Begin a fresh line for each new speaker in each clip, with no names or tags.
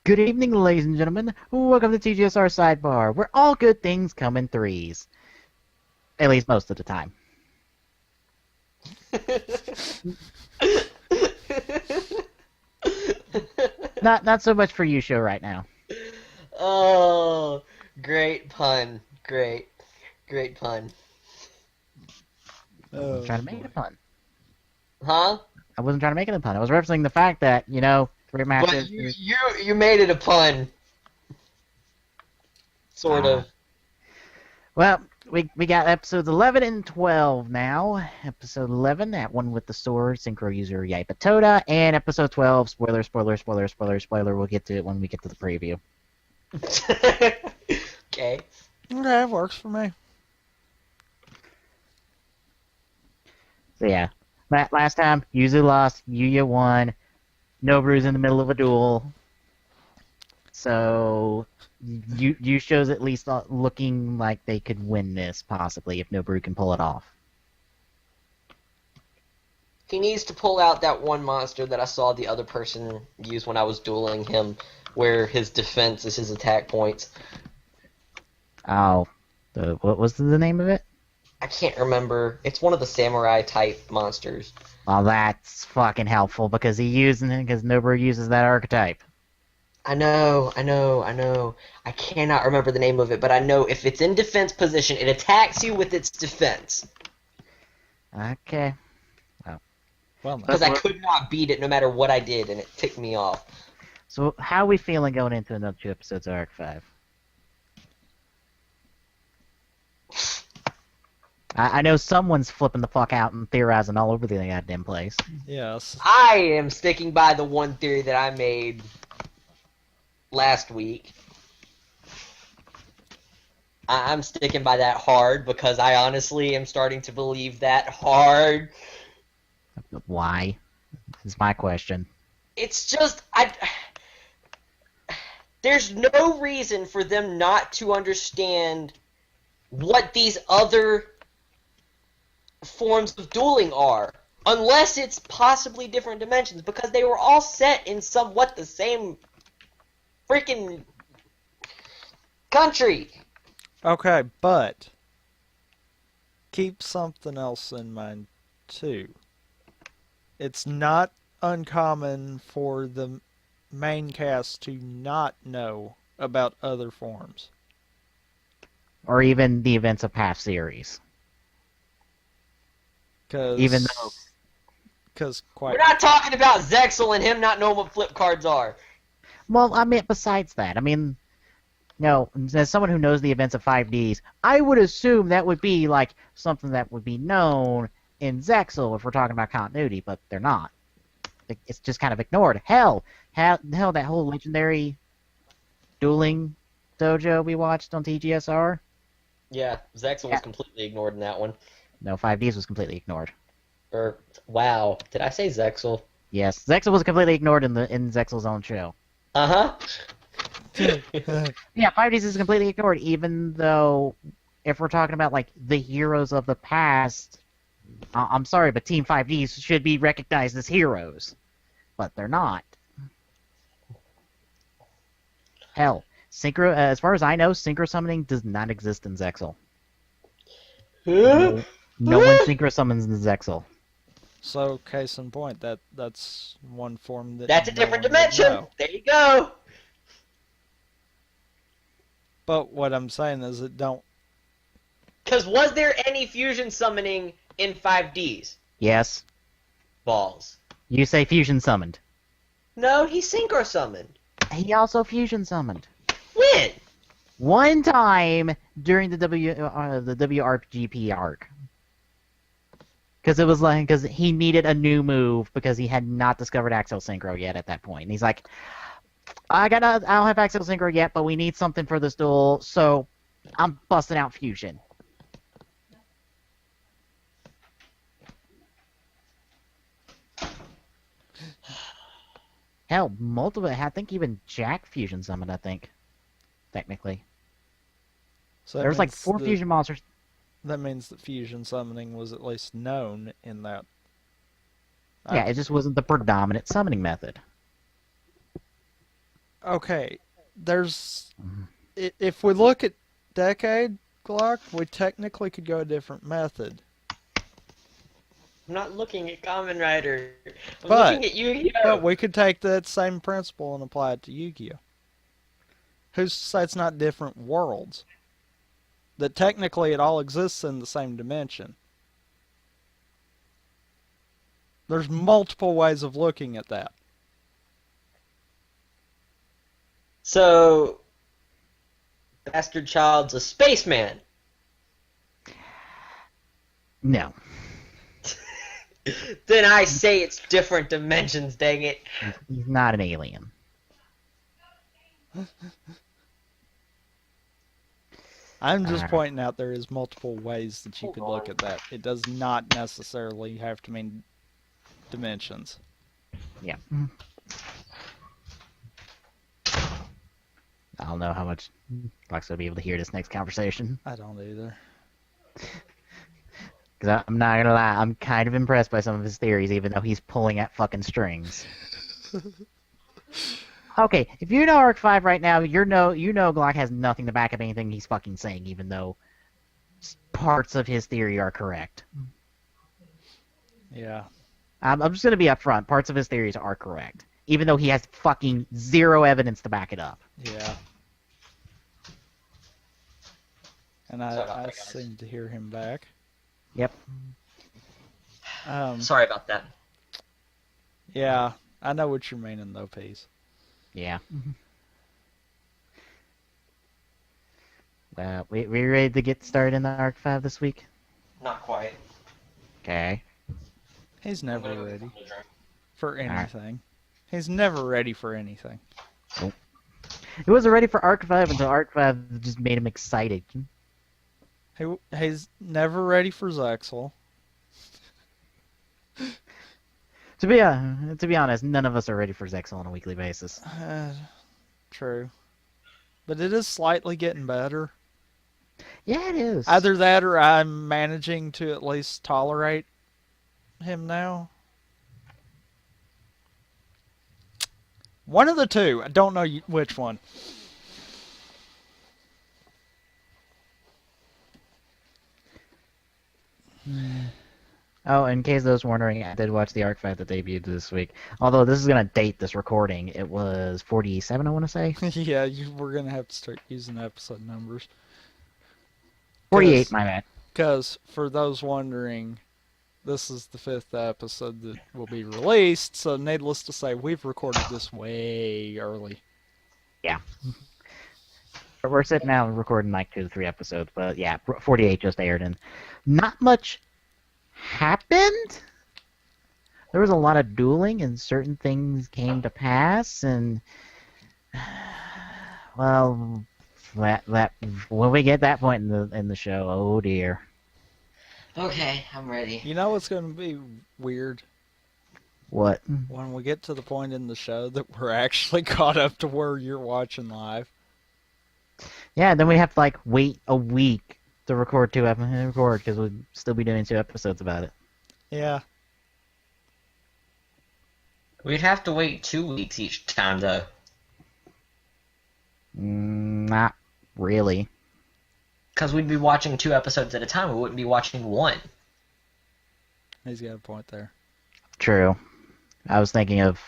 Good evening, ladies and gentlemen. Welcome to TGSR Sidebar, where all good things come in threes. At least most of the time. Not so much for you, show right now.
Oh, great pun. Great pun.
I wasn't trying to make it
Boy.
a pun.
Huh?
I wasn't trying to make it a pun. I was referencing the fact that, three
But
matches.
you made it a pun. Sort of.
Well, we got episodes 11 and 12 now. Episode 11, that one with the sword, Synchro user Yaipatoda, and episode 12, spoiler. We'll get to it when we get to the preview.
Okay.
Okay, works for me.
So yeah, last time Yuzu lost, Yuya won. Noburu's in the middle of a duel, so you shows at least looking like they could win this possibly if Noboru can pull it off.
He needs to pull out that one monster that I saw the other person use when I was dueling him, where his defense is his attack points.
Oh, what was the name of it?
I can't remember. It's one of the samurai type monsters.
Well, that's fucking helpful because because Noboru uses that archetype.
I know. I cannot remember the name of it, but I know if it's in defense position, it attacks you with its defense.
Okay.
Well,
Because I could not beat it no matter what I did, and it ticked me off.
So how are we feeling going into another 2 episodes of Arc 5? I know someone's flipping the fuck out and theorizing all over the goddamn place.
yes.
I am sticking by the one theory that I made last week. I'm sticking by that hard because I honestly am starting to believe that hard.
Why? Is my question.
It's just there's no reason for them not to understand what these other forms of dueling are, unless it's possibly different dimensions, because they were all set in somewhat the same freaking country.
Okay, but keep something else in mind too. It's not uncommon for the main cast to not know about other forms.
Or even the events of past series. Even though...
Because
We're not talking about Zexel and him not knowing what flip cards are.
Well, I mean, besides that, as someone who knows the events of 5Ds, I would assume that would be, like, something that would be known in Zexel if we're talking about continuity, but they're not. It's just kind of ignored. Hell, that whole legendary dueling dojo we watched on TGSR?
Yeah, Zexel was completely ignored in that one.
No, 5Ds was completely ignored.
Wow, did I say Zexel?
Yes, Zexel was completely ignored in Zexel's own show.
Uh-huh.
Yeah, 5Ds is completely ignored, even though if we're talking about, like, the heroes of the past, I'm sorry, but Team 5Ds should be recognized as heroes. But they're not. Hell, synchro, as far as I know, synchro summoning does not exist in Zexel. No one synchro summons in Zexel.
So, case in point, that's one form that
That's a
no
different
one would
dimension.
know.
There you go.
But what I'm saying is it don't.
Because was there any fusion summoning in 5Ds?
Yes.
Balls.
You say fusion summoned.
No, he synchro summoned.
He also fusion summoned.
When?
One time during the WRGP arc. Because he needed a new move because he had not discovered Axial Synchro yet at that point. And he's like, I don't have Axial Synchro yet, but we need something for this duel, so I'm busting out fusion. Hell, multiple. I think even Jack fusion summoned. I think, technically,
So
there was like 4 fusion monsters.
That means that fusion summoning was at least known in that.
Yeah, it just wasn't the predominant summoning method.
Okay, there's if we look at decade clock, we technically could go a different method.
I'm not looking at Kamen Rider. I'm
But
looking at
but
Yu-Gi-Oh!
we could take that same principle and apply it to Yu-Gi-Oh. Who's to say it's not different worlds? That technically it all exists in the same dimension. There's multiple ways of looking at that.
So, Bastard Child's a spaceman.
No.
Then I say it's different dimensions, dang it.
He's not an alien.
I'm just
Alright.
pointing out there is multiple ways that you
Hold
could
on.
look at that. It does not necessarily have to mean dimensions.
Yeah. I don't know how much Lex will be able to hear this next conversation.
I don't either.
Because I'm not gonna lie, I'm kind of impressed by some of his theories, even though he's pulling at fucking strings. Okay, if you know Arc 5 right now, you know Glock has nothing to back up anything he's fucking saying, even though parts of his theory are correct.
Yeah.
I'm just gonna be upfront. Parts of his theories are correct, even though he has fucking zero evidence to back it up.
Yeah. And
Sorry about
I
that, guys.
seem to hear him back.
Yep.
Sorry about that.
Yeah, I know what you're meaning though, Peace.
Yeah. We ready to get started in the Arc 5 this week?
Not quite.
Okay.
He's
I'm
never
gonna go get
ready
something to drink.
for
right.
anything. He's never ready for anything.
He wasn't ready for Arc 5 until Arc 5 just made him excited.
He's never ready for Zexel.
To be honest, none of us are ready for Zexel on a weekly basis.
True. But it is slightly getting better.
Yeah, it is.
Either that or I'm managing to at least tolerate him now. One of the two. I don't know which one.
Oh, in case those wondering, I did watch the Arc 5 that debuted this week. Although this is gonna date this recording, it was 47, I want to say.
Yeah, we're going to have to start using episode numbers.
48, my bad.
Because, for those wondering, this is the 5th episode that will be released, so needless to say, we've recorded this way early.
But we're sitting now recording like 2 to 3 episodes, but yeah, 48 just aired, and not much happened. There was a lot of dueling, and certain things came to pass, and well, that when we get that point in the show, oh dear.
Okay, I'm ready.
You know what's going to be weird?
What?
When we get to the point in the show that we're actually caught up to where you're watching live.
Yeah, then we have to like wait a week to record because we'll still be doing 2 episodes about it.
Yeah.
We'd have to wait 2 weeks each time, though.
Not really.
Because we'd be watching 2 episodes at a time. We wouldn't be watching 1.
He's got a point there.
True. I was thinking of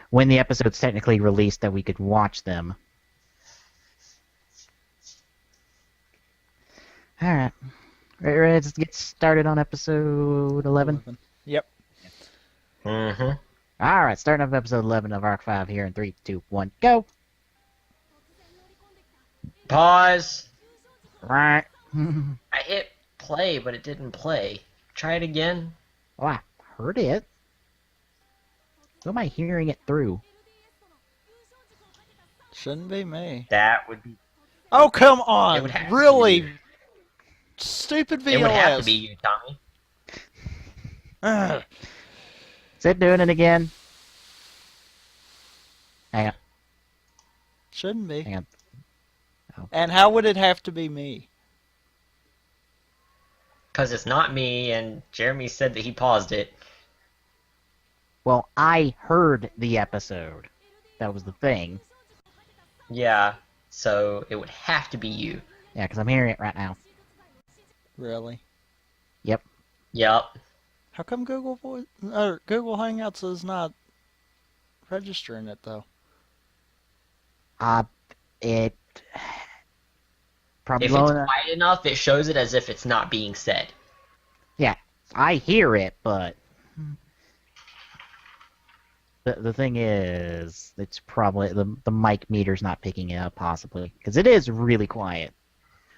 when the episode's technically released that we could watch them. Alright. Ready to get started on episode 11?
Yep.
Mm-hmm.
Alright, starting up episode 11 of Arc 5 here in 3, 2, 1, go!
Pause.
Right.
I hit play, but it didn't play. Try it again.
Oh, I heard it. Who am I hearing it through?
Shouldn't be me.
That would be.
Oh, come
It
on!
would have to
Really?
be you.
Stupid VLS.
It would have to be you, Tommy.
Ugh.
Is it doing it again? Hang on.
Shouldn't be.
Hang on. Oh.
And how would it have to be me?
Because it's not me, and Jeremy said that he paused it.
Well, I heard the episode. That was the thing.
Yeah, so it would have to be you.
Yeah, because I'm hearing it right now.
Really?
Yep.
Yep.
How come Google Hangouts is not registering it though?
Uh, it probably
If
low
it's
enough.
quiet enough, it shows it as if it's not being said.
Yeah, I hear it, but the thing is, it's probably the mic meter's not picking it up, possibly, because it is really quiet.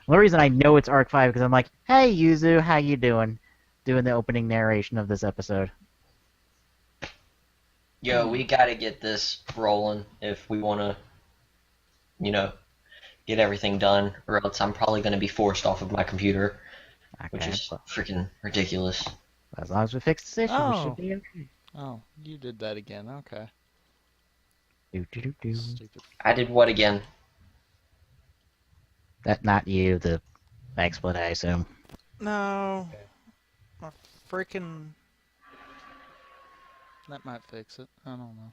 The reason I know it's Arc 5 because I'm like, hey Yuzu, how you doing? Doing the opening narration of this episode.
Yo, we gotta get this rolling if we wanna, you know, get everything done, or else I'm probably gonna be forced off of my computer, which
Okay,
is
well,
freaking ridiculous.
as long as we fix this issue, we should
Oh.
be okay.
Oh, you did that again. Okay.
Do, do, do, do.
Stupid.
I did what again?
That not you, the XSplit, I assume.
No. My freaking. That might fix it. I don't know.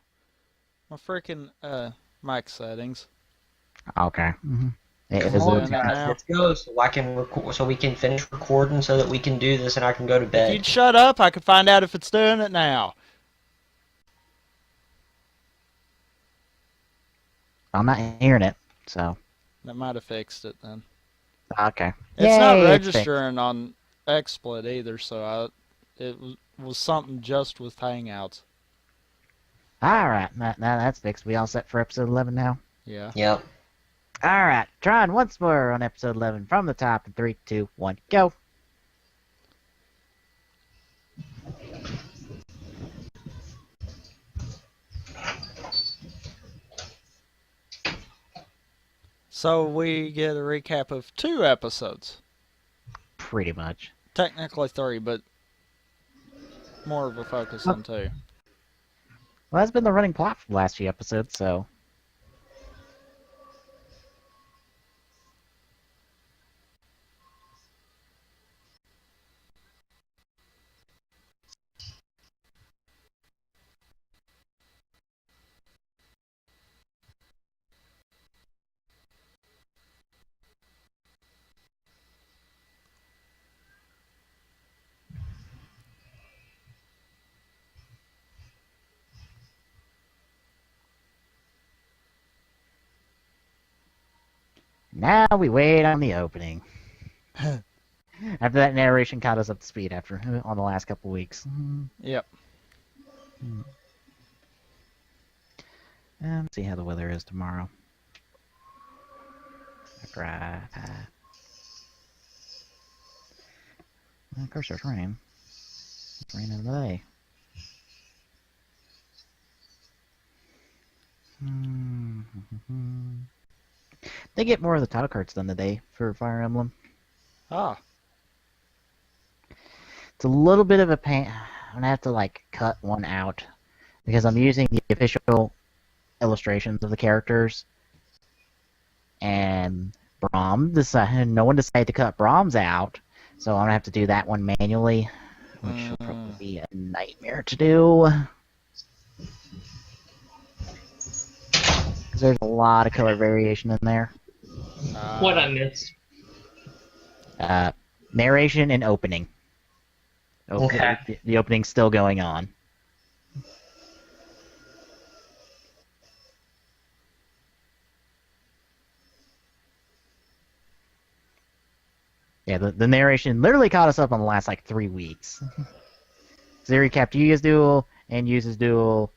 My freaking mic settings.
Okay. Mm-hmm.
Am
Come
I
Is
doing
it?
it
guys,
now?
let's go so I can record, so we can finish recording, so that we can do this and I can go to
If
bed.
you'd shut up, I could find out if it's doing it now.
I'm not hearing it, so
That might have fixed it then.
okay.
It's not
Yay, it's fixed.
registering on XSplit either, so it was something just with Hangouts.
All right, now that's fixed. We all set for episode 11 now.
Yeah.
Yep.
All right, trying once more on episode 11 from the top in 3, 2, 1, go.
So we get a recap of 2 episodes.
Pretty much.
Technically 3, but more of a focus on 2.
Well, that's been the running plot for the last few episodes, so. Now we wait on the opening. After that narration caught us up to speed on the last couple weeks.
Yep.
And see how the weather is tomorrow. Right. Of course, there's rain. It's raining today. They get more of the title cards done today for Fire Emblem.
Ah.
It's a little bit of a pain. I'm gonna have to like cut one out because I'm using the official illustrations of the characters, and no one decided to cut Brahms out, so I'm gonna have to do that one manually, which will probably be a nightmare to do. Because there's a lot of color variation in there.
What I missed?
Narration and opening.
Okay.
The opening's still going on. Yeah, the narration literally caught us up on the last like 3 weeks. They recapped Yuya's duel and Yuza's duel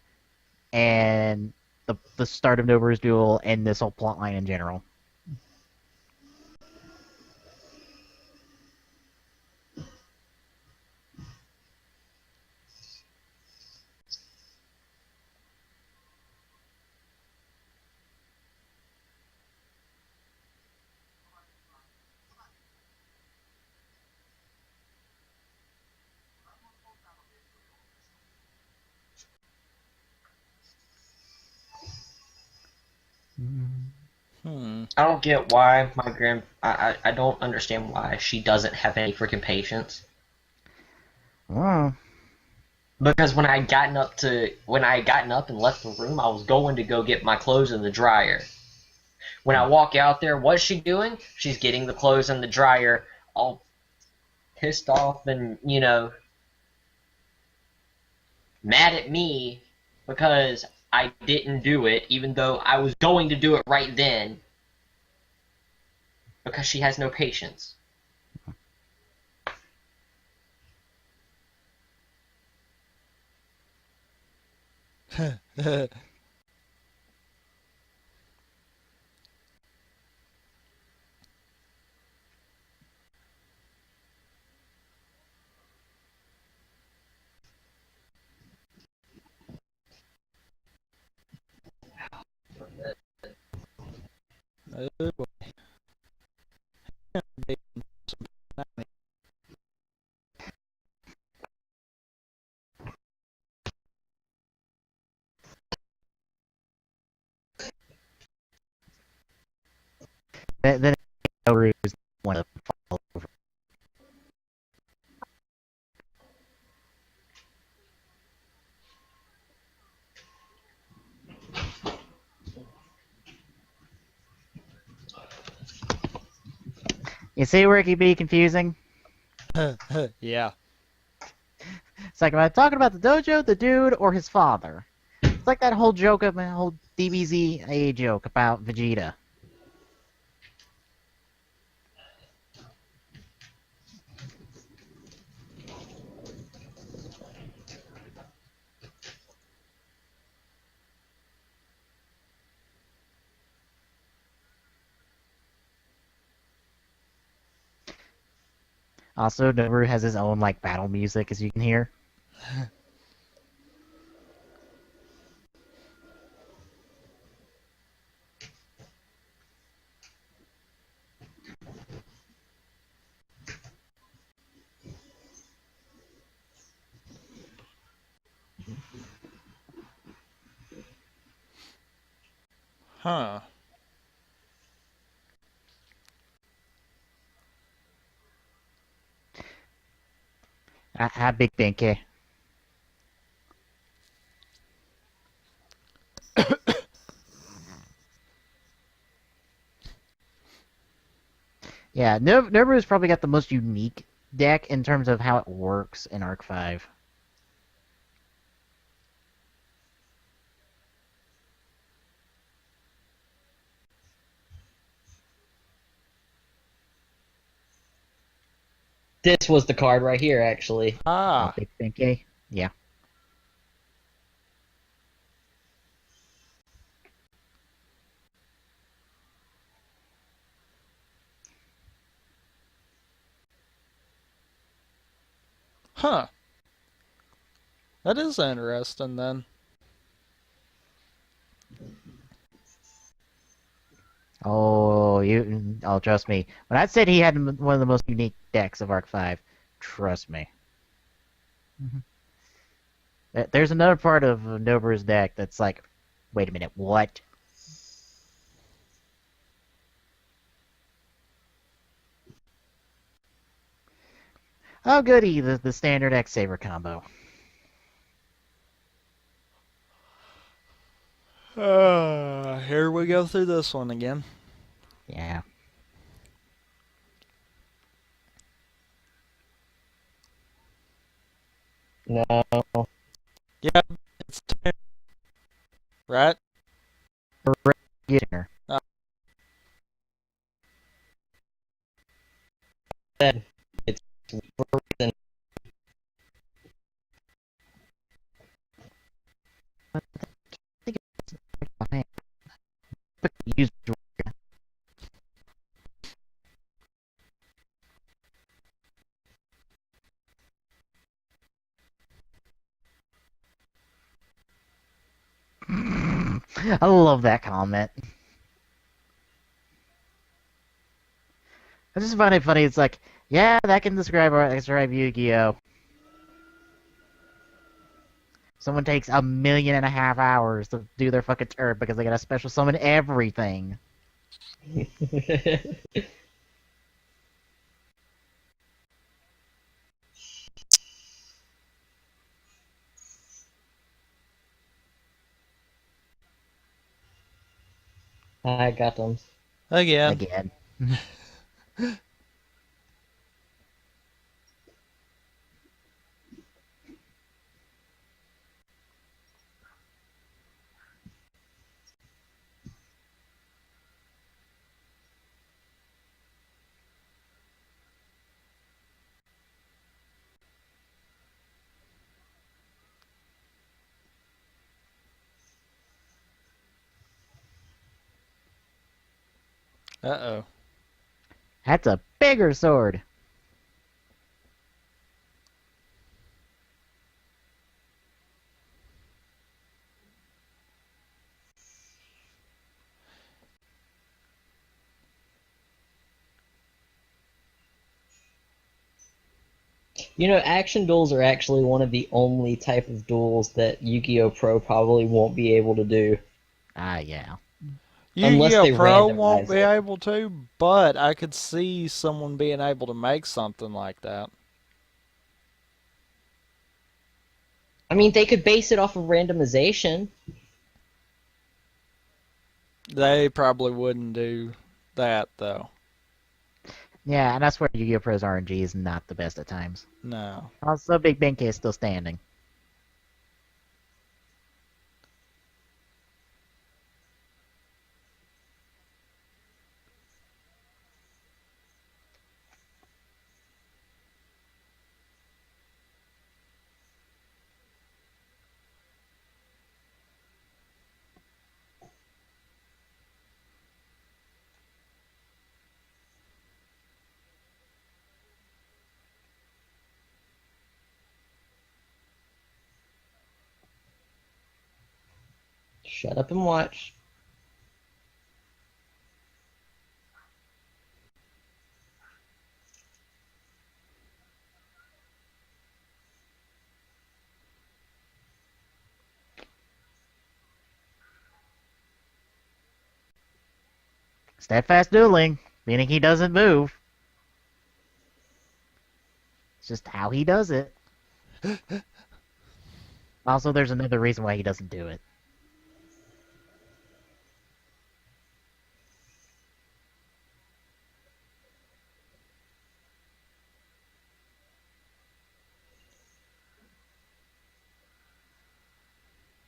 and the start of Noburu's duel and this whole plotline in general.
I don't get why I don't understand why she doesn't have any freaking patience.
Well,
Because when I had gotten up and left the room, I was going to go get my clothes in the dryer. When I walk out there, what's she doing? She's getting the clothes in the dryer, all pissed off and, mad at me because I didn't do it, even though I was going to do it right then, because she has no patience.
Oh, boy.
Then Noboru is one of them fall over. You see where it can be confusing?
Yeah.
It's like, am I talking about the dojo, the dude, or his father? It's like that whole joke of the whole DBZ joke about Vegeta. Also, Noboru has his own like battle music, as you can hear.
Huh.
How big Benkei? Yeah, Noboru's probably got the most unique deck in terms of how it works in Arc 5.
This was the card right here, actually.
Ah.
Big Benkei? Yeah.
Huh. That is interesting then.
Oh, trust me. When I said he had one of the most unique decks of Arc 5, trust me. There's another part of Noboru's deck that's like, wait a minute, what? Oh, goody, the standard X Saber combo.
Here we go through this one again.
Yeah.
No.
Yeah, it's 10. Right?
Getting
It's
Use I love that comment. I just find it funny. It's like, yeah, that can describe Yu-Gi-Oh. Someone takes 1.5 million hours to do their fucking turn because they got to special summon everything.
I got them.
Again.
Again.
Uh-oh.
That's a bigger sword.
You know, action duels are actually one of the only type of duels that Yu-Gi-Oh! Pro probably won't be able to do
Ah, yeah.
unless
Yu-Gi-Oh!
they
Pro won't
randomize
be
it.
able to, but I could see someone being able to make something like that.
I mean, they could base it off of randomization.
They probably wouldn't do that, though.
Yeah, and that's where Yu-Gi-Oh! Pro's RNG is not the best at times.
No.
Also, Big Benkei is still standing.
Shut up and watch.
Steadfast dueling, meaning he doesn't move. It's just how he does it. Also, there's another reason why he doesn't do it.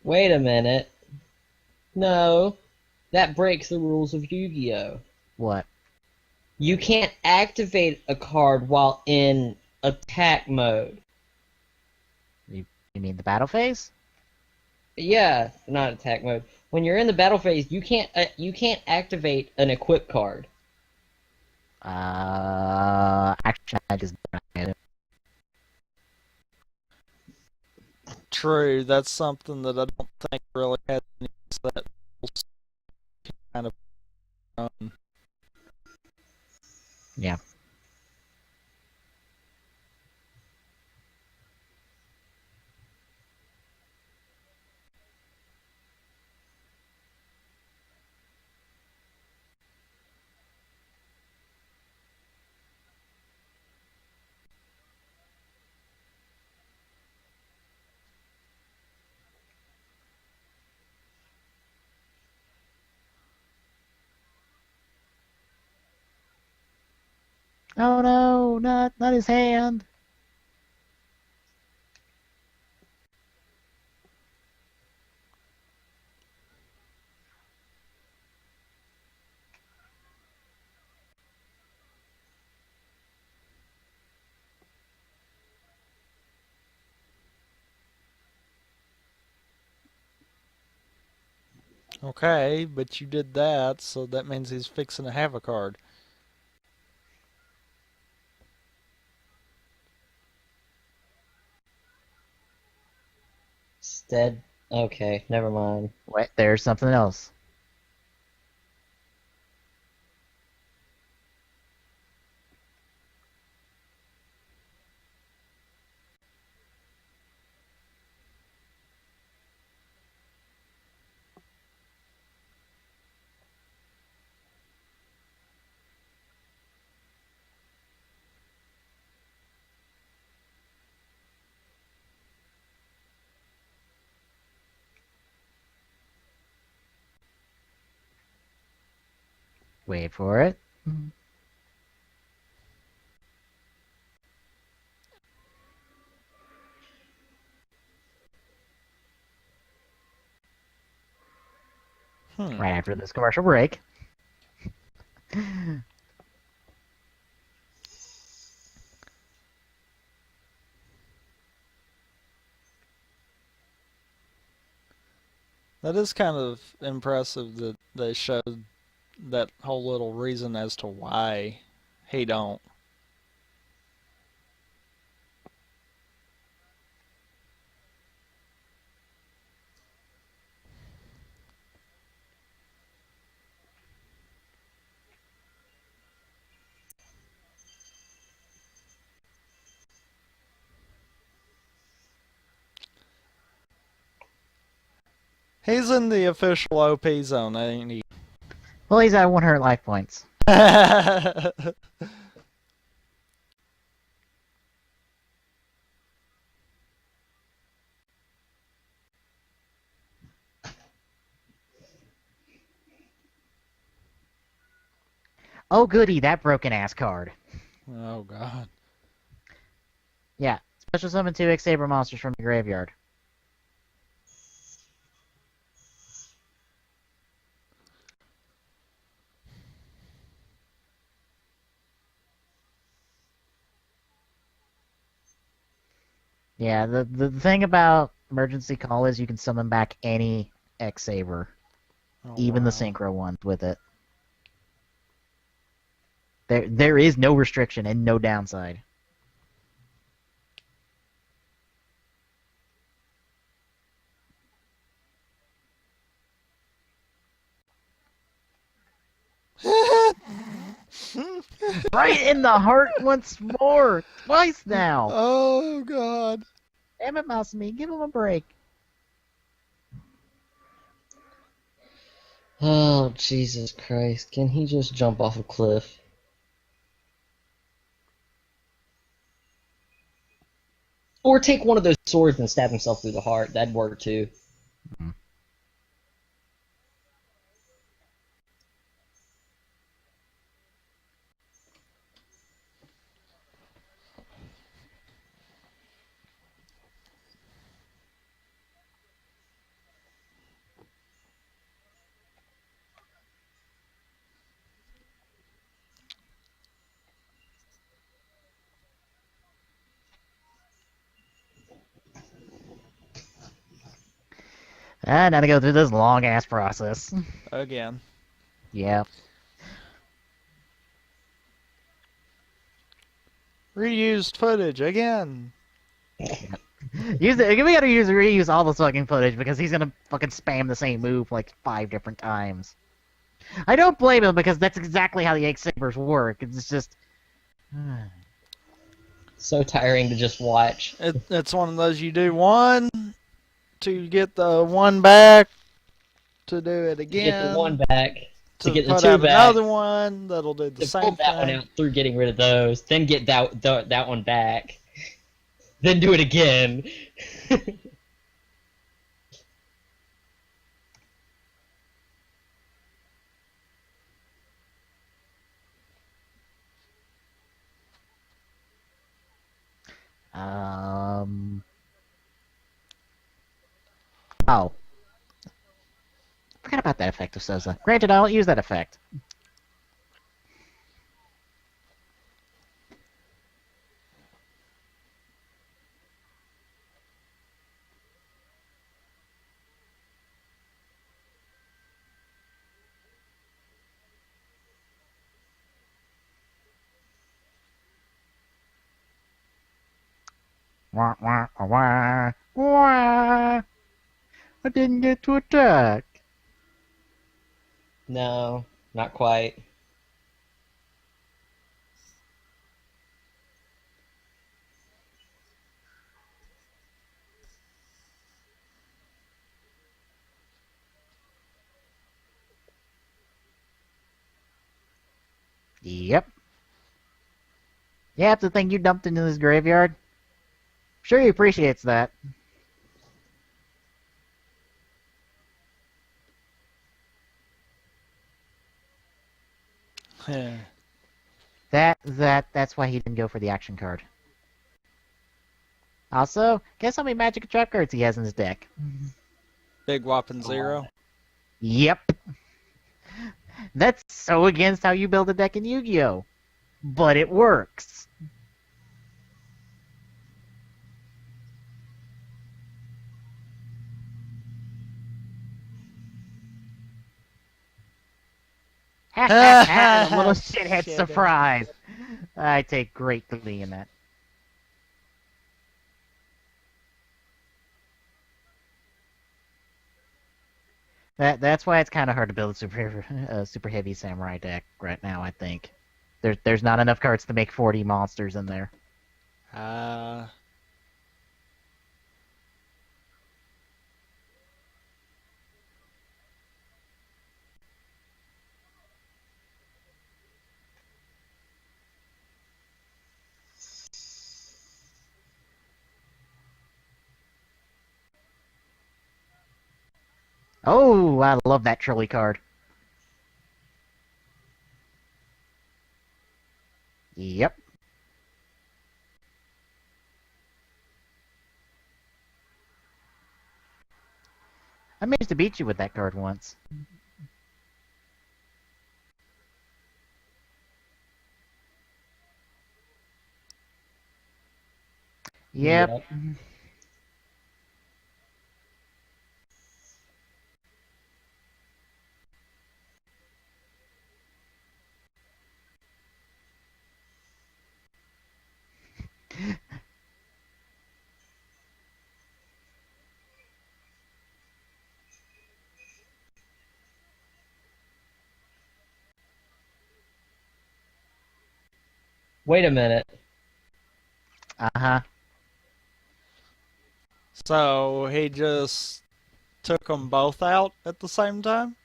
Wait a minute. No, that breaks the rules of Yu-Gi-Oh!
What?
You can't activate a card while in attack mode.
You mean the battle phase?
Yeah, not attack mode. When you're in the battle phase, you can't activate an equip card.
Actually, I just
True, that's something that I don't think really has any set rules kind of
yeah. Oh no, not his hand.
Okay, but you did that, so that means he's fixing to have a card.
Stead. Okay, never mind.
Wait, there's something else. Wait for it. Right after this commercial break.
That is kind of impressive that they showed that whole little reason as to why he don't. He's in the official OP zone, ain't he?
Well, he's at 100 life points. Oh, goody, that broken ass card.
Oh, God.
Yeah, special summon 2 X-Saber monsters from the graveyard. Yeah, the thing about Emergency Call is you can summon back any X-Saber.
Oh,
Even
wow.
the Synchro ones with it. There is no restriction and no downside. Right in the heart once more! Twice now!
Oh, God.
Damn it, Mouse Me, give him a break.
Oh, Jesus Christ. Can he just jump off a cliff? Or take one of those swords and stab himself through the heart. That'd work too.
Now to go through this long-ass process.
Again.
Yeah.
Reused footage again.
We gotta reuse all this fucking footage because he's gonna fucking spam the same move like 5 different times. I don't blame him because that's exactly how the X-Sabers work. It's just...
So tiring to just watch.
It's one of those you do one to get the one back, to do it
To
again.
get the one back. To get the
put
two
out
back.
another one that'll do the
To
same
pull that one
thing.
out through getting rid of those. Then get that one back. Then do it again.
Oh. Forgot about that effect of Sosa. Granted, I don't use that effect. Wah, wah, wah, wah. I didn't get to attack.
No, not quite.
Yep. Yeah, it's the thing you dumped into this graveyard. Sure, he appreciates that. That's why he didn't go for the action card. Also, guess how many magic and trap cards he has in his deck?
Big whopping 0.
Yep. That's so against how you build a deck in Yu-Gi-Oh! But it works. Ha ha ha! The little shithead
Shithead.
surprise. I take great glee in that. That's why it's kind of hard to build a super heavy samurai deck right now. I think there's not enough cards to make 40 monsters in there. Oh, I love that Trilly card. Yep. I managed to beat you with that card once. Yep.
Wait a minute.
Uh-huh.
So he just took them both out at the same time?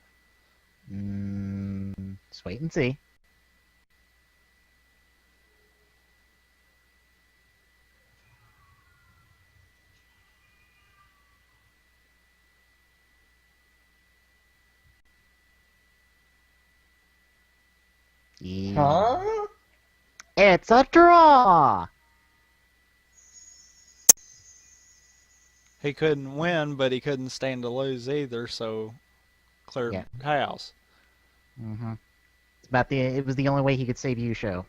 Just wait and see.
Huh?
It's a draw!
He couldn't win, but he couldn't stand to lose either, so cleared house.
Mm-hmm. It was the only way he could save Yusho.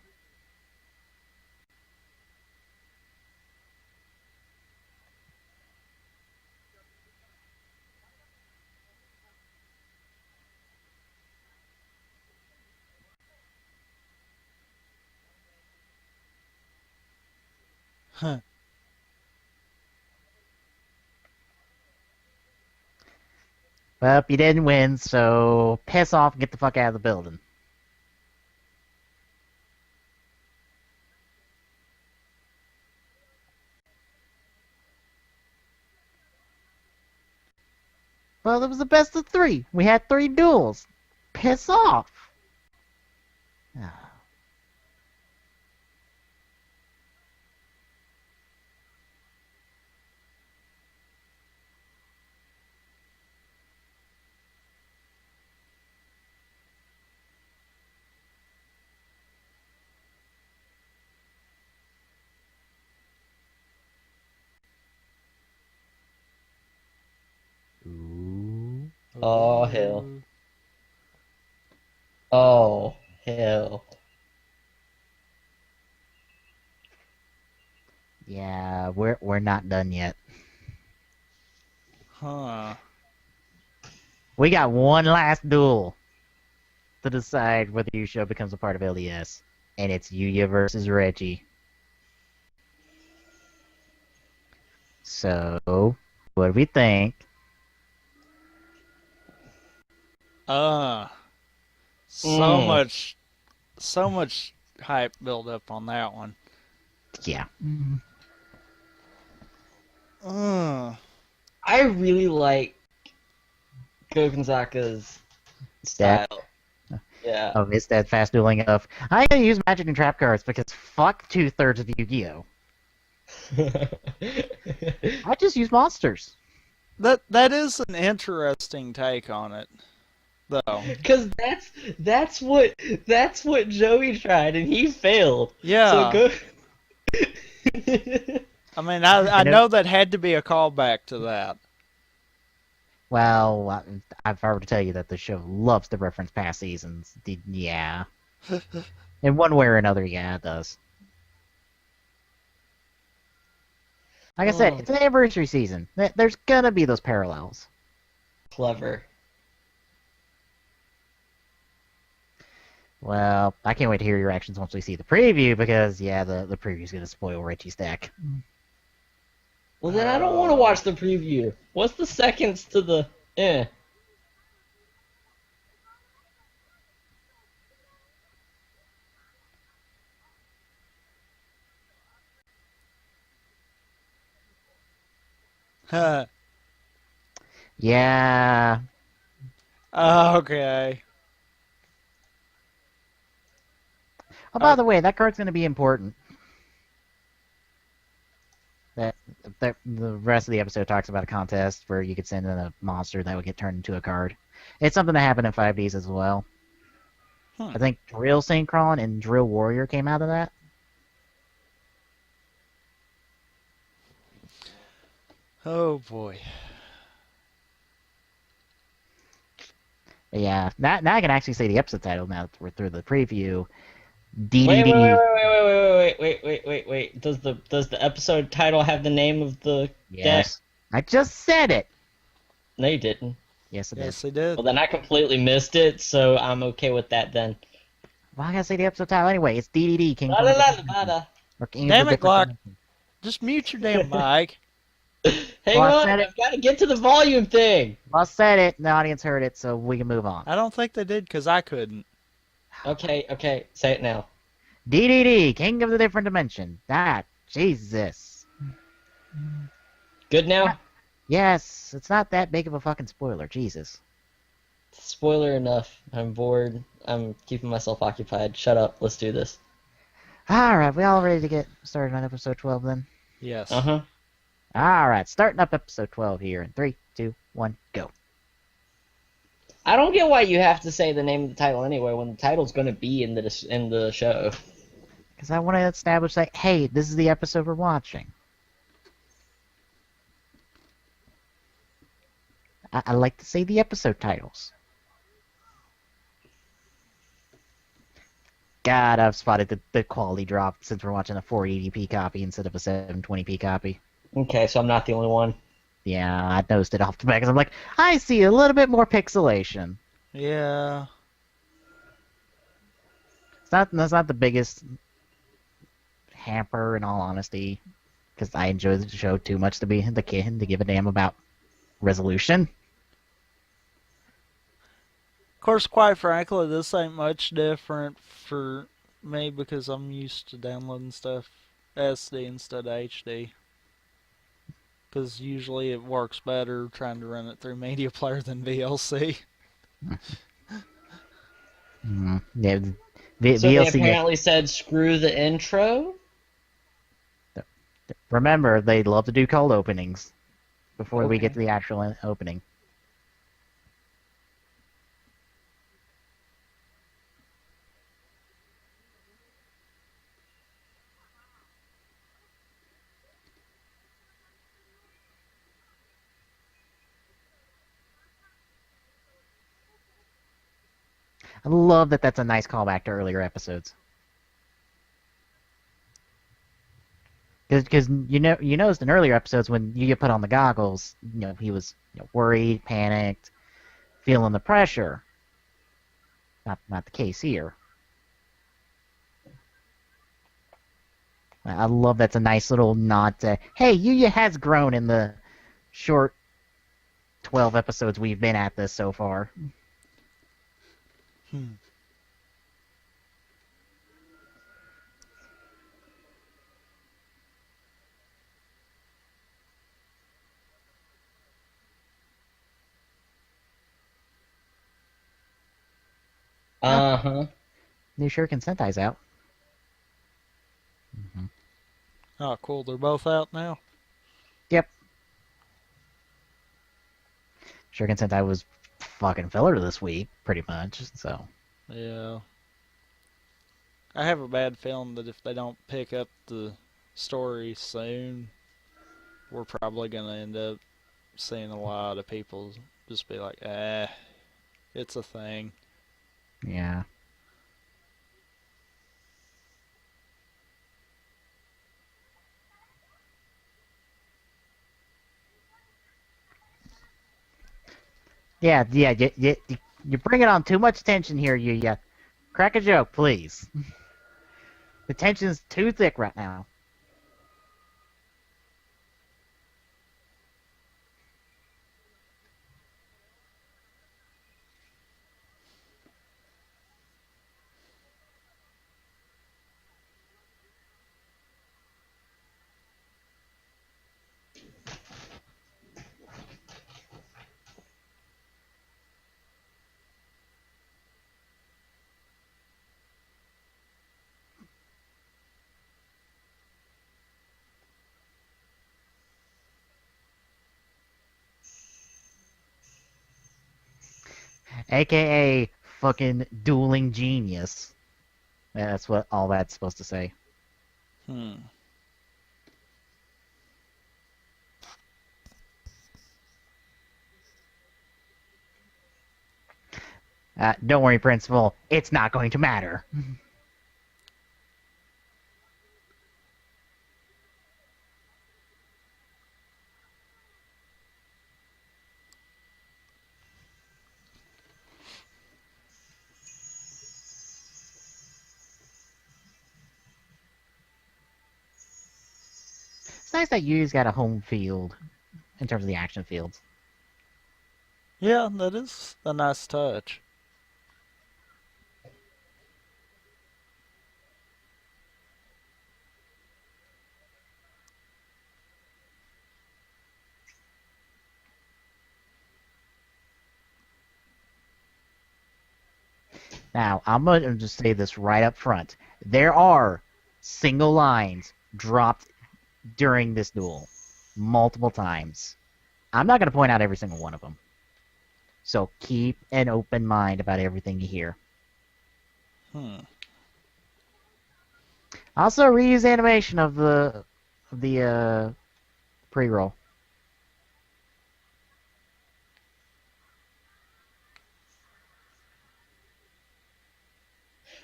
Huh.
Well, you didn't win, so piss off and get the fuck out of the building. Well, it was the best of 3. We had 3 duels. Piss off. Ooh.
Oh, hell. Oh, hell.
Yeah, we're not done yet.
Huh.
We got one last duel to decide whether Yusho becomes a part of LES. And it's Yuya versus Reggie. So, what do we think?
So much hype build up on that one.
Yeah.
I really like Gokanzaka's style. Yeah.
Oh, it's that fast dueling of, I gotta use magic and trap cards because fuck 2/3 of Yu-Gi-Oh! I just use monsters.
That is an interesting take on it. though.
Because that's what Joey tried and he failed. So
Yeah.
go.
I mean, I
I know.
know that had to be a callback to that.
Well, I've already tell you that the show loves to reference past seasons. Yeah, in one way or another, yeah, it does. Like I said,
Oh,
it's an anniversary season. There's gonna be those parallels.
clever.
Well, I can't wait to hear your reactions once we see the preview because yeah, the preview's gonna spoil Richie's deck.
Well, then I don't want to watch the preview. What's the seconds to the? Eh.
Yeah.
Okay.
Oh, by the way, that card's gonna be important. That, the rest of the episode talks about a contest where you could send in a monster that would get turned into a card. It's something that happened in 5Ds as well. I think Drill Synchron and Drill Warrior came out of that.
Oh boy.
But yeah, now I can actually say the episode title now that we're through the preview.
Wait, wait,
DDD.
wait. Does the episode title have the name of the deck?
Yes. I just said it.
No, you didn't.
Yes, it
Yes,
is.
they did.
Well, then I completely missed it, so I'm okay with that then.
Well, I gotta say the episode title anyway. It's DDD, King
La
from
la
the
la
Different
la
Dimension.
la.
Or King
Damn
of the
it,
Different
Glock.
Dimension.
Just mute your damn mic.
Hang
Well, I
on,
said it.
I've got to get to the volume thing.
I said it, and the audience heard it, so we can move on.
I don't think they did because I couldn't.
Okay, say it now.
DDD, King of the Different Dimension. That, Jesus.
Good now?
Yes, it's not that big of a fucking spoiler, Jesus.
Spoiler enough. I'm bored. I'm keeping myself occupied. Shut up. Let's do this.
Alright, we all ready to get started on episode 12 then?
Yes.
Uh-huh.
Alright, starting up episode 12 here in 3, 2, 1, go.
I don't get why you have to say the name of the title anyway when the title's going to be in the show.
Because I want to establish that, hey, this is the episode we're watching. I like to say the episode titles. God, I've spotted the quality drop since we're watching a 480p copy instead of a 720p copy.
Okay, so I'm not the only one.
Yeah, I noticed it off the back because I'm like, I see a little bit more pixelation.
Yeah.
That's not the biggest hamper, in all honesty, because I enjoy the show too much to be the kid to give a damn about resolution.
Of course, quite frankly, this ain't much different for me because I'm used to downloading stuff SD instead of HD. Because usually it works better trying to run it through Media Player than VLC.
Yeah,
So they
VLC.
apparently said screw the intro?
Remember, they love to do cold openings before we
Okay.
get to the actual opening. I love that that's a nice callback to earlier episodes. Because you noticed in earlier episodes when you get put on the goggles, he was worried, panicked, feeling the pressure. Not the case here. I love that's a nice little nod to, hey, Yuya has grown in the short 12 episodes we've been at this so far.
Uh-huh.
New Shuriken Sentai's out.
Oh, cool. They're both out now.
Yep. Shuriken Sentai was fucking filler this week, pretty much. So
Yeah. I have a bad feeling that if they don't pick up the story soon, we're probably going to end up seeing a lot of people just be like, it's a thing.
yeah. Yeah, you're bringing on too much tension here, you. Crack a joke, please. The tension's too thick right now. AKA fucking dueling genius. Yeah, that's what all that's supposed to say. Don't worry, Principal. It's not going to matter. It's nice that you've got a home field in terms of the action fields.
Yeah, that is a nice touch.
Now, I'm going to just say this right up front. There are single lines dropped during this duel multiple times. I'm not going to point out every single one of them. So keep an open mind about everything you hear. Also, reuse animation of the pre-roll.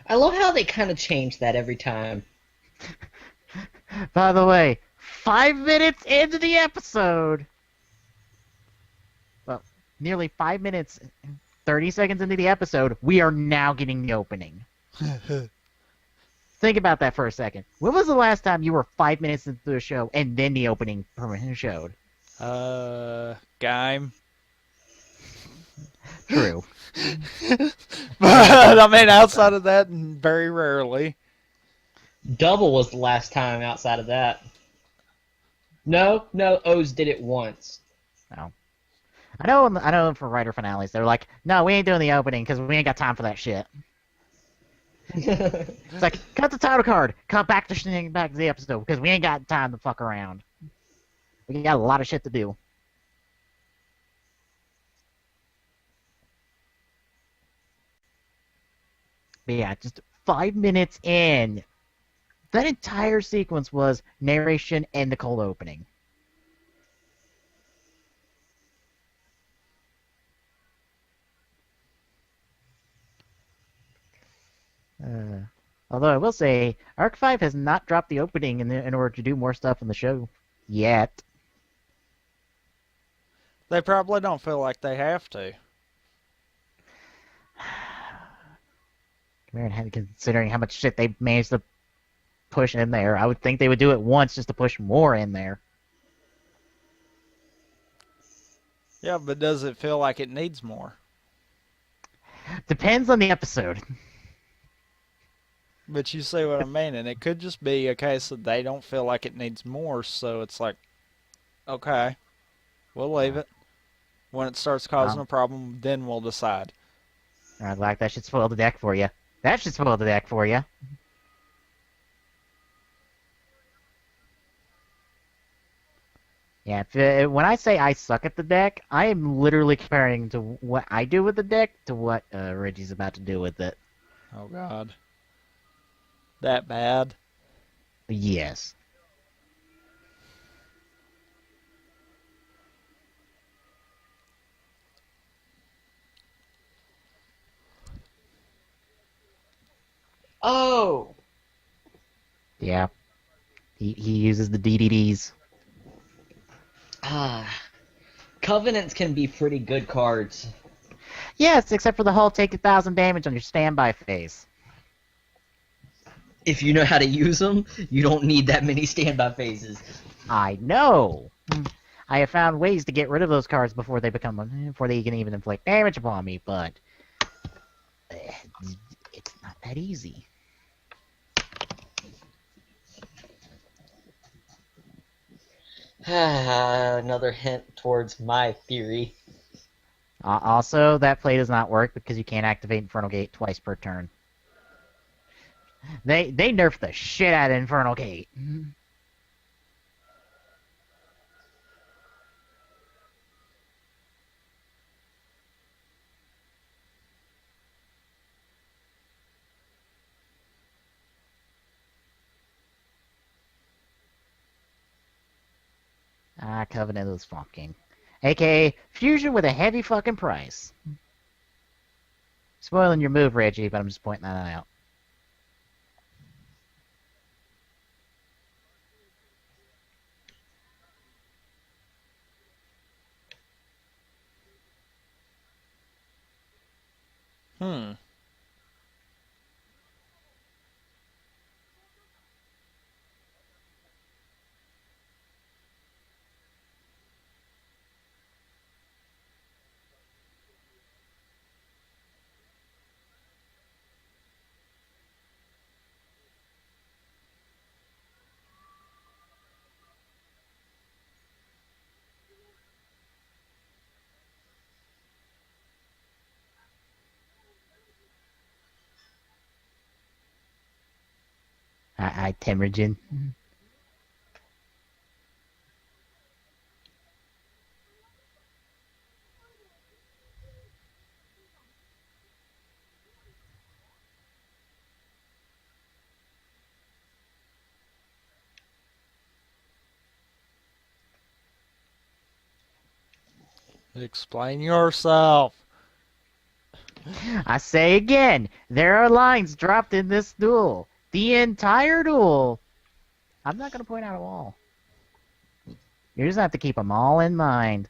I love how they kind of change that every time.
By the way, 5 minutes into the episode, well, nearly 5 minutes, 30 seconds into the episode, we are now getting the opening. Think about that for a second. When was the last time you were 5 minutes into the show and then the opening showed?
Game.
True.
But, I mean, outside of that, very rarely.
Double was the last time outside of that. No, O's did it once.
No. I know for writer finales, they're like, no, we ain't doing the opening because we ain't got time for that shit. It's like, cut the title card, cut back to the episode because we ain't got time to fuck around. We got a lot of shit to do. But yeah, just 5 minutes in, that entire sequence was narration and the cold opening. Although I will say, Arc 5 has not dropped the opening in order to do more stuff in the show yet.
They probably don't feel like they have to.
Considering how much shit they managed to push in there, I would think they would do it once just to push more in there.
Yeah, but does it feel like it needs more?
Depends on the episode.
But you see what I mean, and it could just be a case that they don't feel like it needs more, so it's like, okay, we'll leave it. When it starts causing a problem, then we'll decide.
Like, that should spoil the deck for you. That should spoil the deck for you. Yeah, when I say I suck at the deck, I am literally comparing to what I do with the deck to what Reggie's about to do with it.
Oh God. That bad?
Yes.
Oh,
Yeah. He uses the DDDs.
ah, Covenants can be pretty good cards.
Yes, except for the whole take 1,000 damage on your standby phase.
If you know how to use them, you don't need that many standby phases.
I know. I have found ways to get rid of those cards before they can even inflict damage upon me, but it's not that easy.
Another hint towards my theory.
Also, that play does not work because you can't activate Infernal Gate twice per turn. They nerfed the shit out of Infernal Gate. Covenant is fucking. AKA Fusion with a heavy fucking price. Spoiling your move, Reggie, but I'm just pointing that out.
Hmm.
Temujin.
Explain yourself.
I say again, there are lines dropped in this duel. The entire duel. I'm not going to point out them all. You just have to keep them all in mind.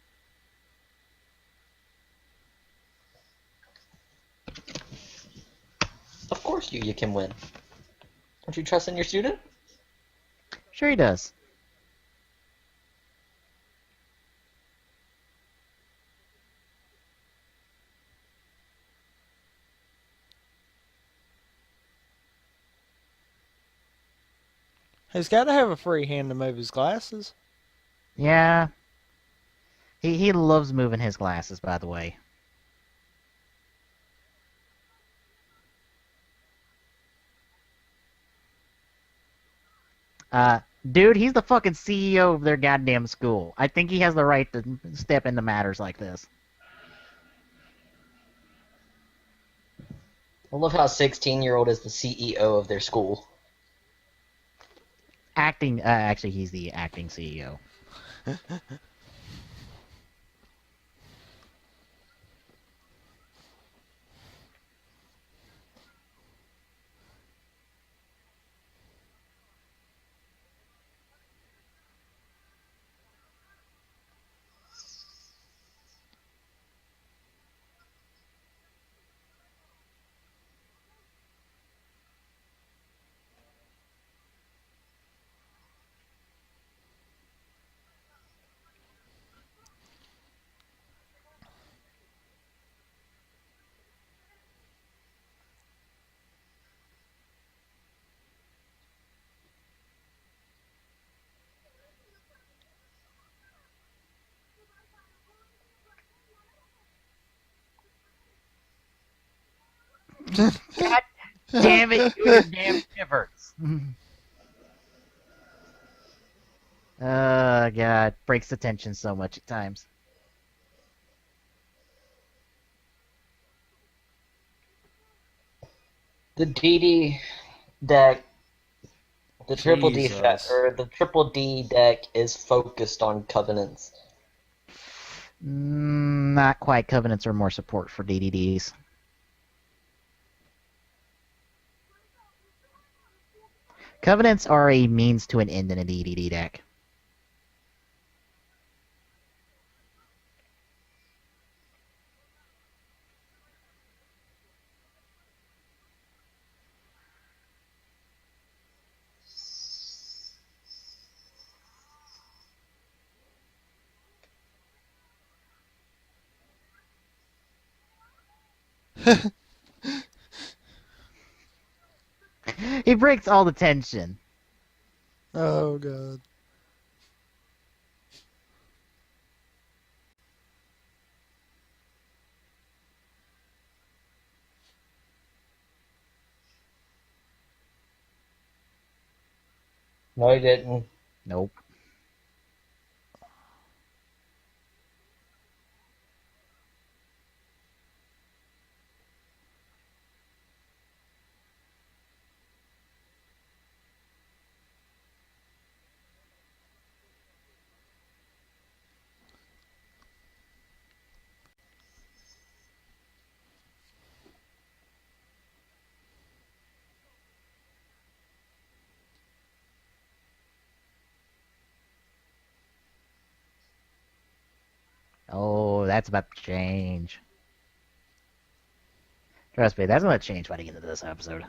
Of course you can win. Don't you trust in your student?
Sure he does.
He's got to have a free hand to move his glasses.
Yeah. He loves moving his glasses, by the way. Dude, he's the fucking CEO of their goddamn school. I think he has the right to step into matters like this.
I love how 16-year-old is the CEO of their school.
Actually, he's the acting CEO. God damn it, you and your damn shivers. God, breaks the tension so much at times.
The DD deck, the triple D
Jesus.
or the triple D deck is focused on covenants.
Not quite. Covenants are more support for DDDs. Covenants are a means to an end in a DDD deck. He breaks all the tension.
Oh god.
No, he didn't.
Nope. Oh, that's about to change. Trust me, that's going to change by the end of this episode.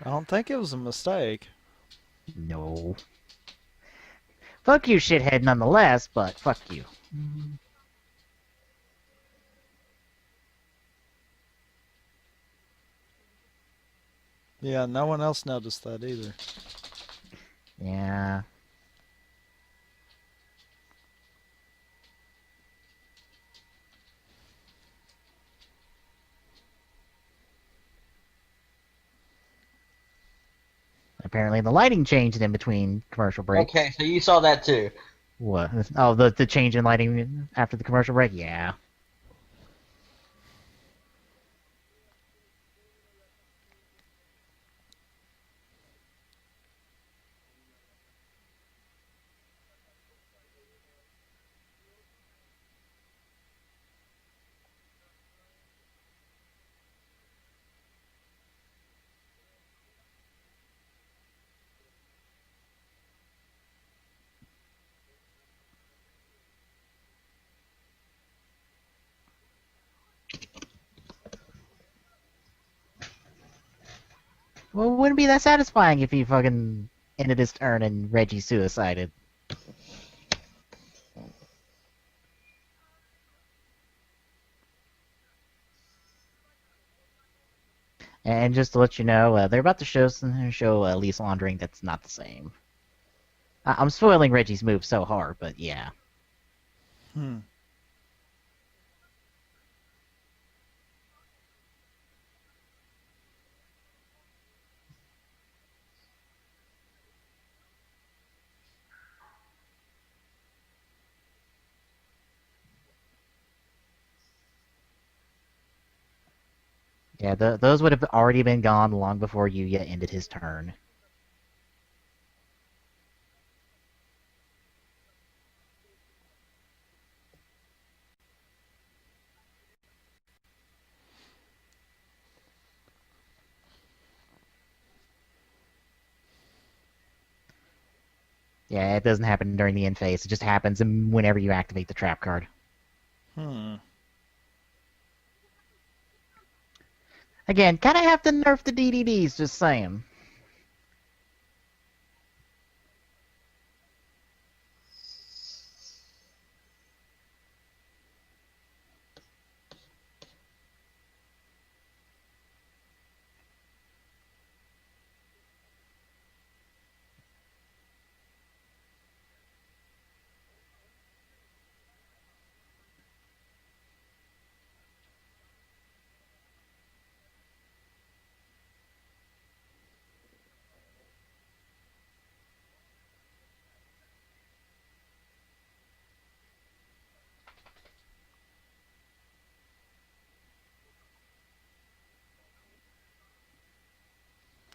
I don't think it was a mistake.
No. Fuck you, shithead, nonetheless, but fuck you.
Yeah, no one else noticed that either.
Yeah. Apparently the lighting changed in between commercial break.
Okay, so you saw that too.
What? Oh, the change in lighting after the commercial break? Yeah. Well, it wouldn't be that satisfying if he fucking ended his turn and Reggie suicided. And just to let you know, they're about to show Lisa laundering. That's not the same. I'm spoiling Reggie's move so hard, but yeah.
Hmm.
Yeah, those would have already been gone long before Yuya ended his turn. Yeah, it doesn't happen during the end phase. It just happens whenever you activate the trap card.
Hmm.
Again, kind of have to nerf the DDDs, just saying.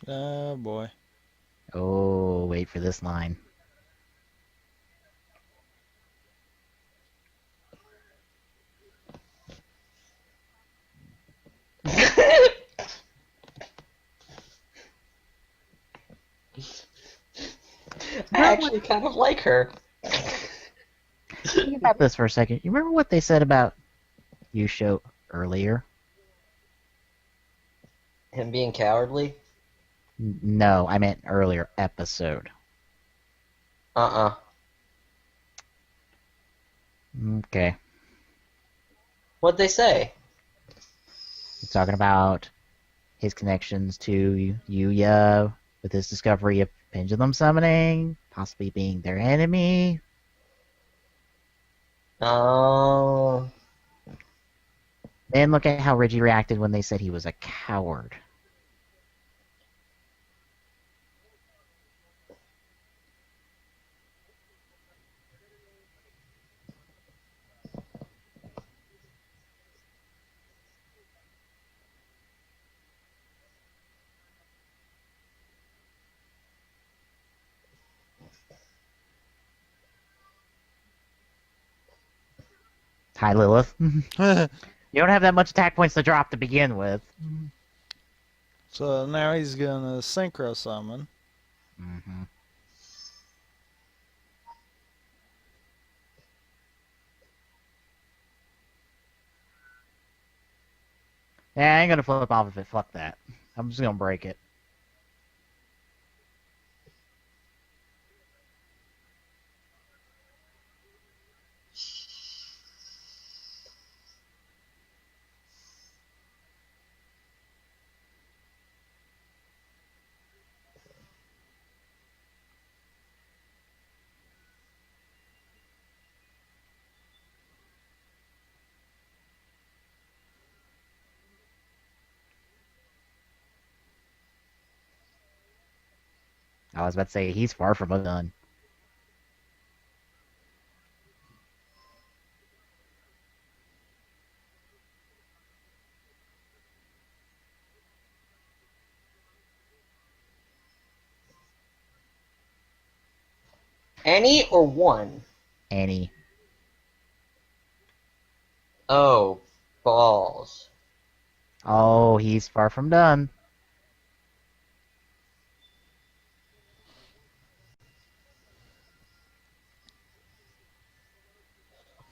Oh boy.
Oh, wait for this line.
I actually kind of like her.
Think about this for a second. You remember what they said about Yusho earlier?
Him being cowardly?
No, I meant earlier episode.
Uh-uh.
Okay.
What'd they say?
He's talking about his connections to Yuya with his discovery of pendulum summoning, possibly being their enemy.
Oh.
Then look at how Reggie reacted when they said he was a coward. Hi, Lilith. You don't have that much attack points to drop to begin with.
So now he's gonna synchro summon.
Mm-hmm. Yeah, I ain't gonna flip off of it. Fuck that. I'm just gonna break it. I was about to say he's far from done.
Any or one?
Annie.
Oh, balls.
Oh, he's far from done.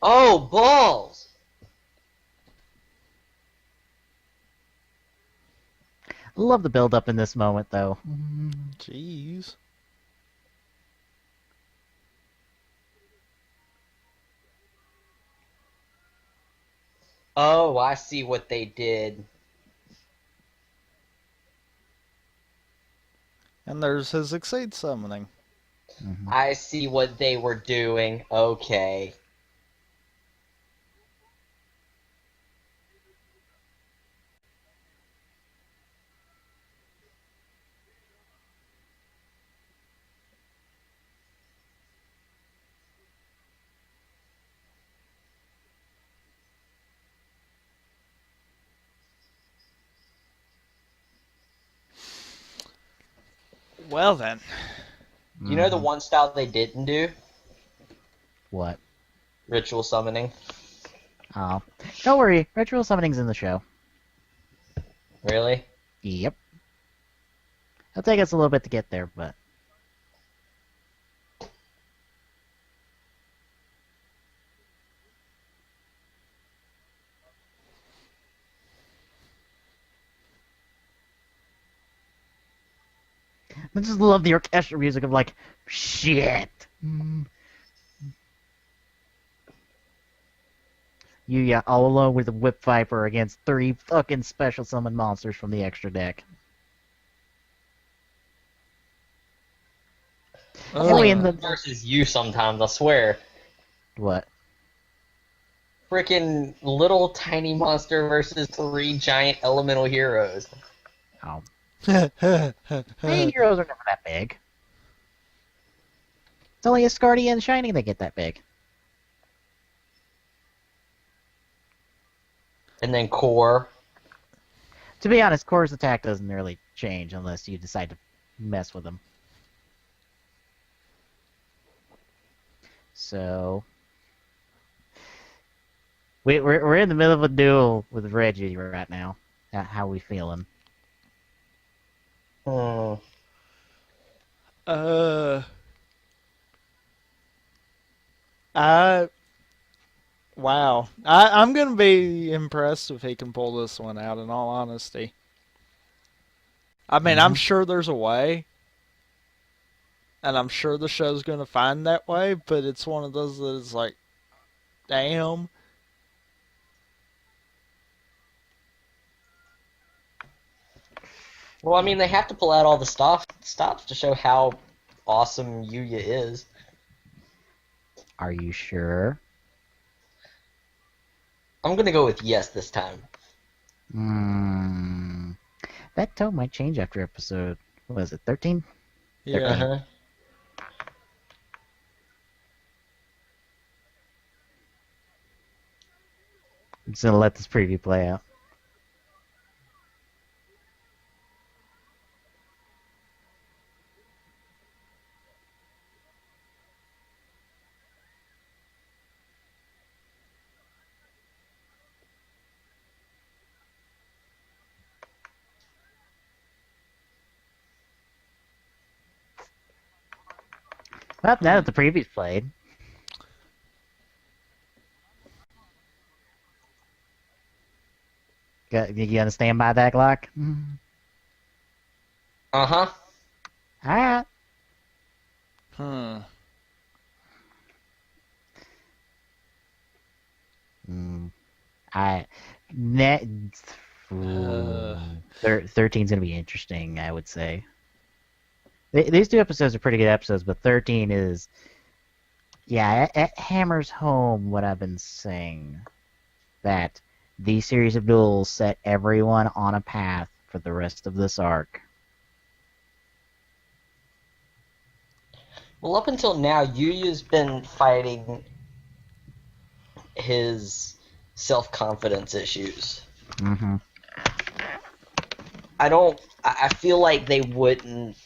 Oh, balls!
Love the build up in this moment, though.
Jeez.
Oh, I see what they did.
And there's his Exceed summoning.
Mm-hmm.
I see what they were doing. Okay.
Well then.
You know the one style they didn't do?
What?
Ritual summoning.
Oh. Don't worry, ritual summoning's in the show.
Really?
Yep. It'll take us a little bit to get there, but... I just love the orchestral music of, like, shit. Yuya all alone with a Whip Viper against 3 fucking special summon monsters from the extra deck.
Ugh.
in the-
Versus you sometimes, I swear.
What?
Freaking little tiny monster versus 3 giant elemental heroes.
Oh. Hey, heroes are never that big. It's only Ascardia and Shining that get that big.
And then core.
To be honest, Core's attack doesn't really change unless you decide to mess with them. So we're in the middle of a duel with Reggie right now. How we feeling?
Hmm.
Uh, I wow. I'm gonna be impressed if he can pull this one out. In all honesty, I mean, I'm
Mhm.
sure there's a way, and I'm sure the show's gonna find that way. But it's one of those that is like, damn.
Well, I mean, they have to pull out all the stops to show how awesome Yuya is.
Are you sure?
I'm gonna go with yes this time.
Hmm. That tone might change after episode. What was it? 13?
Yeah.
13.
Uh-huh.
I'm just gonna let this preview play out. Well, now that the preview's played, you gonna stand by that, Glock?
Uh-huh.
Alright.
Hmm.
I net
Uh,
13's gonna be interesting, I would say. These two episodes are pretty good episodes, but 13 is, yeah, it hammers home what I've been saying, that these series of duels set everyone on a path for the rest of this arc.
Well, up until now, Yuya's been fighting his self-confidence issues.
Mm-hmm.
I feel like they wouldn't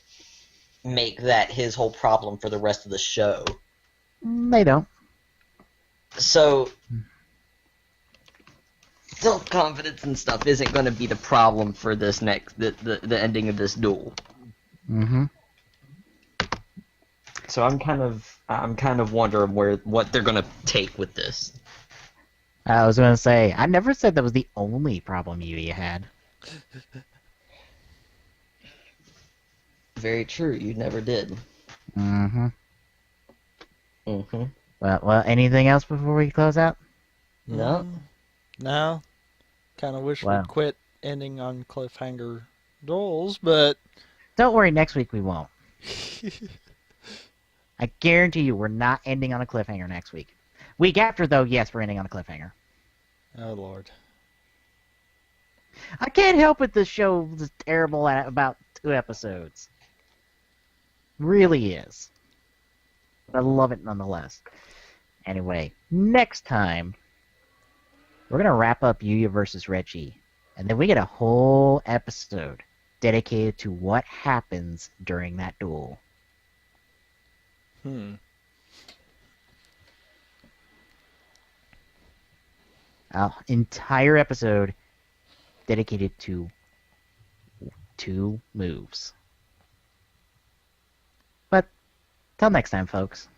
make that his whole problem for the rest of the show.
They don't.
So, self-confidence and stuff isn't going to be the problem for this the ending of this duel.
Mm-hmm.
So I'm kind of wondering what they're going to take with this.
I was gonna say, I never said that was the only problem Yuya had.
Very true. You never did.
Mm-hmm.
Mm-hmm.
Well, anything else before we close out?
No.
No. Kind of wish
Wow.
we'd quit ending on cliffhanger duels, but
Don't worry, next week we won't. I guarantee you we're not ending on a cliffhanger next week. Week after, though, yes, we're ending on a cliffhanger.
oh lord.
I can't help it, this show is terrible at about 2 episodes. Really is. But I love it nonetheless. Anyway, next time, we're going to wrap up Yuya versus Reggie. And then we get a whole episode dedicated to what happens during that duel.
Hmm.
An entire episode dedicated to 2 moves. But till next time, folks.